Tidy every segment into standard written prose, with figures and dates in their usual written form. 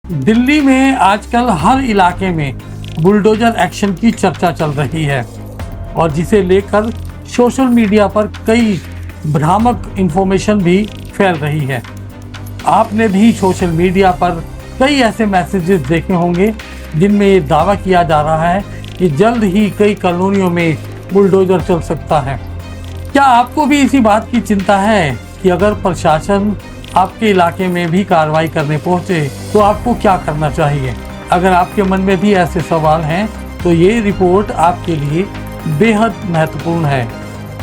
दिल्ली में आजकल हर इलाके में बुलडोजर एक्शन की चर्चा चल रही है और जिसे लेकर सोशल मीडिया पर कई भ्रामक इंफॉर्मेशन भी फैल रही है। आपने भी सोशल मीडिया पर कई ऐसे मैसेजेस देखे होंगे जिनमें ये दावा किया जा रहा है कि जल्द ही कई कॉलोनियों में बुलडोजर चल सकता है। क्या आपको भी इसी बात की चिंता है कि अगर प्रशासन आपके इलाके में भी कार्रवाई करने पहुंचे तो आपको क्या करना चाहिए? अगर आपके मन में भी ऐसे सवाल हैं तो ये रिपोर्ट आपके लिए बेहद महत्वपूर्ण है,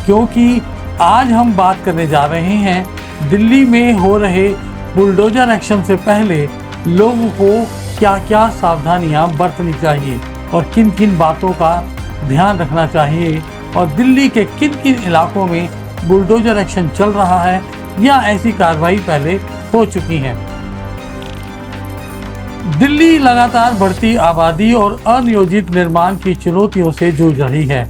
क्योंकि आज हम बात करने जा रहे हैं दिल्ली में हो रहे बुलडोजर एक्शन से पहले लोगों को क्या क्या सावधानियां बरतनी चाहिए और किन किन बातों का ध्यान रखना चाहिए, और दिल्ली के किन किन इलाकों में बुलडोजर एक्शन चल रहा है या ऐसी कार्रवाई पहले हो चुकी है। दिल्ली लगातार बढ़ती आबादी और अनियोजित निर्माण की चुनौतियों से जूझ रही है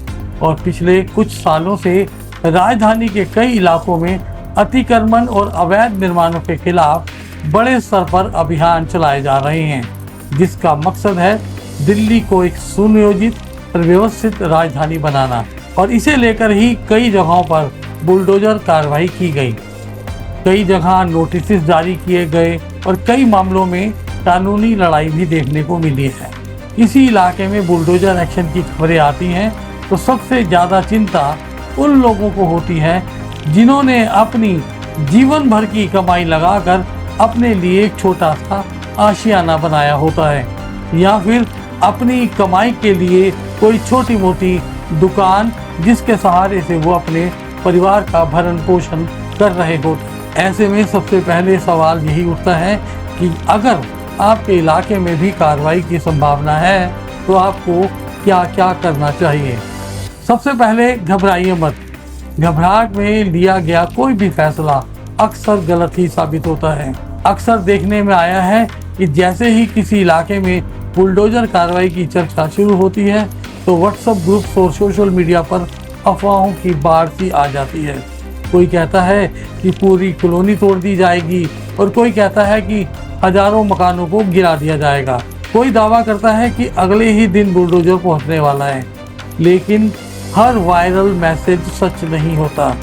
और पिछले कुछ सालों से राजधानी के कई इलाकों में अतिक्रमण और अवैध निर्माणों के खिलाफ बड़े स्तर पर अभियान चलाए जा रहे हैं, जिसका मकसद है दिल्ली को एक सुनियोजित और व्यवस्थित राजधानी बनाना। और इसे लेकर ही कई जगहों पर बुलडोजर कार्रवाई की गई, कई जगह नोटिस जारी किए गए और कई मामलों में कानूनी लड़ाई भी देखने को मिली है। इसी इलाके में बुलडोजर एक्शन की खबरें आती हैं तो सबसे ज़्यादा चिंता उन लोगों को होती है जिन्होंने अपनी जीवन भर की कमाई लगाकर अपने लिए एक छोटा सा आशियाना बनाया होता है, या फिर अपनी कमाई के लिए कोई छोटी मोटी दुकान जिसके सहारे से वो अपने परिवार का भरण पोषण कर रहे होते। ऐसे में सबसे पहले सवाल यही उठता है कि अगर आपके इलाके में भी कार्रवाई की संभावना है तो आपको क्या क्या करना चाहिए। सबसे पहले घबराइए मत। घबराहट में लिया गया कोई भी फैसला अक्सर गलत ही साबित होता है। अक्सर देखने में आया है कि जैसे ही किसी इलाके में बुलडोजर कार्रवाई की चर्चा शुरू होती है तो व्हाट्सएप ग्रुप्स और सोशल मीडिया पर अफवाहों की बाढ़ सी आ जाती है। कोई कहता है कि पूरी कॉलोनी तोड़ दी जाएगी और कोई कहता है कि हजारों मकानों को गिरा दिया जाएगा। कोई दावा करता है कि अगले ही दिन बुलडोजर पहुंचने वाला है, लेकिन हर वायरल मैसेज सच नहीं होता।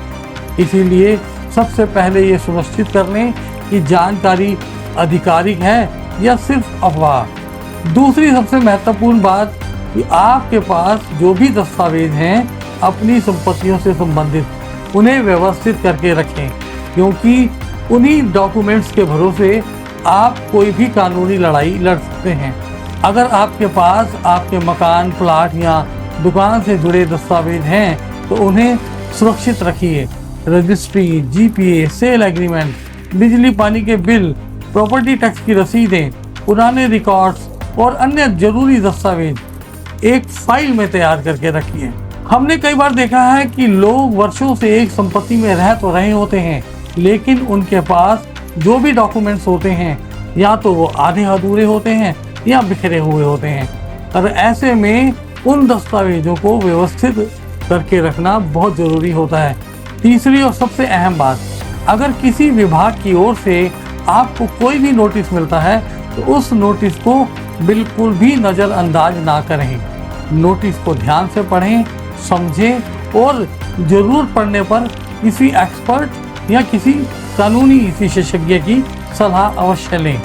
इसीलिए सबसे पहले ये सुनिश्चित कर लें कि जानकारी आधिकारिक है या सिर्फ अफवाह। दूसरी सबसे महत्वपूर्ण बात कि आपके पास जो भी दस्तावेज हैं अपनी संपत्तियों से संबंधित उन्हें व्यवस्थित करके रखें, क्योंकि उन्हीं डॉक्यूमेंट्स के भरोसे आप कोई भी कानूनी लड़ाई लड़ सकते हैं। अगर आपके पास आपके मकान, प्लाट या दुकान से जुड़े दस्तावेज हैं तो उन्हें सुरक्षित रखिए। रजिस्ट्री, जीपीए, सेल एग्रीमेंट, बिजली पानी के बिल, प्रॉपर्टी टैक्स की रसीदें, पुराने रिकॉर्ड्स और अन्य जरूरी दस्तावेज एक फाइल में तैयार करके रखिए। हमने कई बार देखा है कि लोग वर्षों से एक संपत्ति में रह तो रहे होते हैं, लेकिन उनके पास जो भी डॉक्यूमेंट्स होते हैं या तो वो आधे अधूरे होते हैं या बिखरे हुए होते हैं। और ऐसे में उन दस्तावेजों को व्यवस्थित करके रखना बहुत ज़रूरी होता है। तीसरी और सबसे अहम बात, अगर किसी विभाग की ओर से आपको कोई भी नोटिस मिलता है तो उस नोटिस को बिल्कुल भी नज़रअंदाज ना करें। नोटिस को ध्यान से पढ़ें, समझें और ज़रूरत पड़ने पर किसी एक्सपर्ट या किसी कानूनी विशेषज्ञ की सलाह अवश्य लें।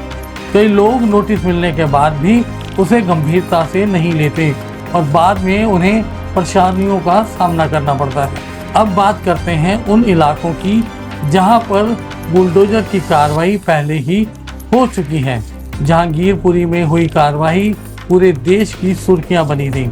कई लोग नोटिस मिलने के बाद भी उसे गंभीरता से नहीं लेते और बाद में उन्हें परेशानियों का सामना करना पड़ता है। अब बात करते हैं उन इलाकों की जहां पर बुलडोजर की कार्रवाई पहले ही हो चुकी है। जहांगीरपुरी में हुई कार्रवाई पूरे देश की सुर्खियां बनी थी।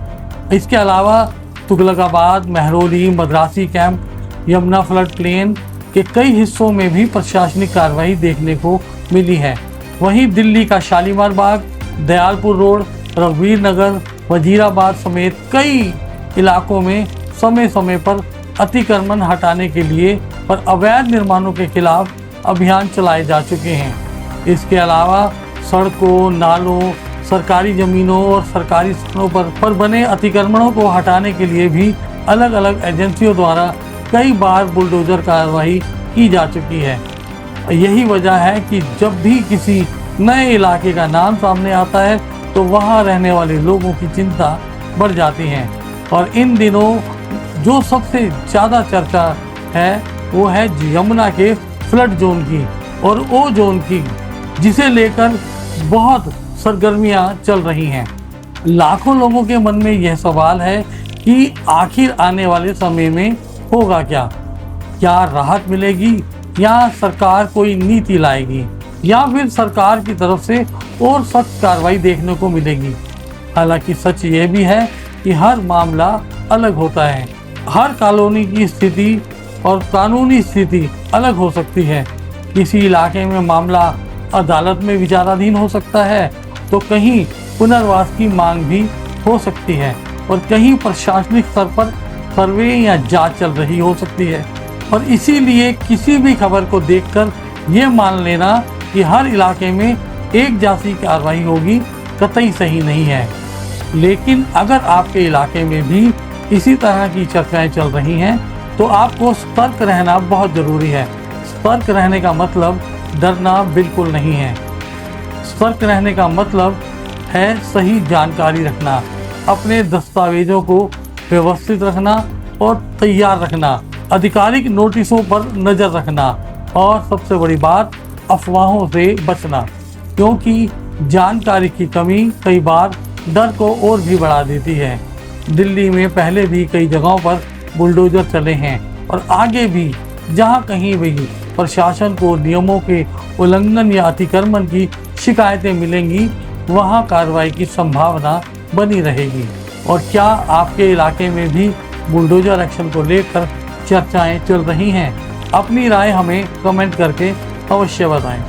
इसके अलावा Tughlakabad, Mehrauli, Madrasi Camp, Yamuna flood plain के कई हिस्सों में भी प्रशासनिक कार्रवाई देखने को मिली है। वहीं दिल्ली का शालीमार बाग, दयालपुर रोड, रघुवीर नगर, वजीराबाद समेत कई इलाकों में समय समय पर अतिक्रमण हटाने के लिए और अवैध निर्माणों के खिलाफ अभियान चलाए जा चुके हैं। इसके अलावा सड़कों, नालों, सरकारी ज़मीनों और सरकारी स्थानों पर बने अतिक्रमणों को हटाने के लिए भी अलग अलग एजेंसियों द्वारा कई बार बुलडोजर कार्रवाई की जा चुकी है। यही वजह है कि जब भी किसी नए इलाके का नाम सामने आता है तो वहाँ रहने वाले लोगों की चिंता बढ़ जाती है। और इन दिनों जो सबसे ज़्यादा चर्चा है वो है यमुना के फ्लड जोन की और ओ जोन की, जिसे लेकर बहुत सरगर्मियां चल रही हैं। लाखों लोगों के मन में यह सवाल है कि आखिर आने वाले समय में होगा क्या? क्या राहत मिलेगी या सरकार कोई नीति लाएगी या फिर सरकार की तरफ से और सख्त कार्रवाई देखने को मिलेगी? हालांकि सच ये भी है कि हर मामला अलग होता है। हर कॉलोनी की स्थिति और कानूनी स्थिति अलग हो सकती है। किसी इलाके में मामला अदालत में विचाराधीन हो सकता है तो कहीं पुनर्वास की मांग भी हो सकती है और कहीं प्रशासनिक स्तर पर सर्वे या जांच चल रही हो सकती है। और इसीलिए किसी भी खबर को देखकर ये मान लेना कि हर इलाके में एक जैसी कार्रवाई होगी कतई सही नहीं है। लेकिन अगर आपके इलाके में भी इसी तरह की चर्चाएं चल रही हैं तो आपको सतर्क रहना बहुत ज़रूरी है। सतर्क रहने का मतलब डरना बिल्कुल नहीं है। सतर्क रहने का मतलब है सही जानकारी रखना, अपने दस्तावेजों को व्यवस्थित रखना और तैयार रखना, आधिकारिक नोटिसों पर नज़र रखना और सबसे बड़ी बात अफवाहों से बचना, क्योंकि जानकारी की कमी कई बार डर को और भी बढ़ा देती है। दिल्ली में पहले भी कई जगहों पर बुलडोजर चले हैं और आगे भी जहां कहीं भी प्रशासन को नियमों के उल्लंघन या अतिक्रमण की शिकायतें मिलेंगी वहां कार्रवाई की संभावना बनी रहेगी। और क्या आपके इलाके में भी बुलडोजर एक्शन को लेकर चर्चाएं चल रही हैं? अपनी राय हमें कमेंट करके अवश्य बताएं।